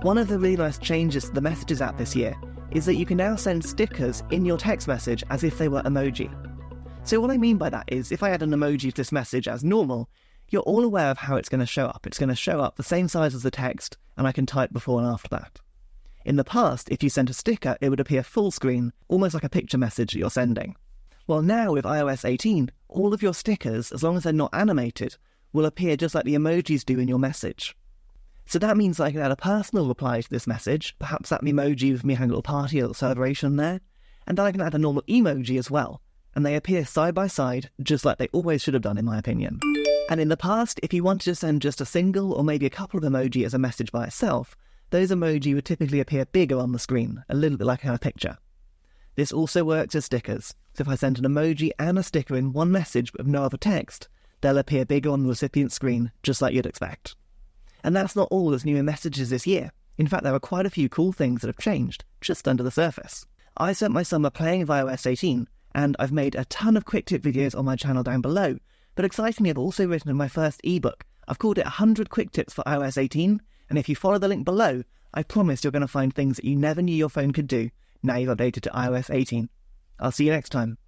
One of the really nice changes to the Messages app this year is that you can now send stickers in your text message as if they were emoji. So what I mean by that is, if I add an emoji to this message as normal, you're all aware of how it's going to show up. It's going to show up the same size as the text, and I can type before and after that. In the past, if you sent a sticker, it would appear full screen, almost like a picture message that you're sending. Well, now with iOS 18, all of your stickers, as long as they're not animated, will appear just like the emojis do in your message. So that means that I can add a personal reply to this message, perhaps that Memoji with me having a little party, a little celebration there, and then I can add a normal emoji as well, and they appear side by side, just like they always should have done in my opinion. And in the past, if you wanted to send just a single or maybe a couple of emoji as a message by itself, those emoji would typically appear bigger on the screen, a little bit like a picture. This also works as stickers, so if I send an emoji and a sticker in one message but with no other text, they'll appear bigger on the recipient's screen, just like you'd expect. And that's not all that's new in Messages this year. In fact, there are quite a few cool things that have changed, just under the surface. I spent my summer playing with iOS 18, and I've made a ton of quick tip videos on my channel down below, but excitingly I've also written my first ebook. I've called it 100 Quick Tips for iOS 18, and if you follow the link below, I promise you're going to find things that you never knew your phone could do now you've updated to iOS 18. I'll see you next time.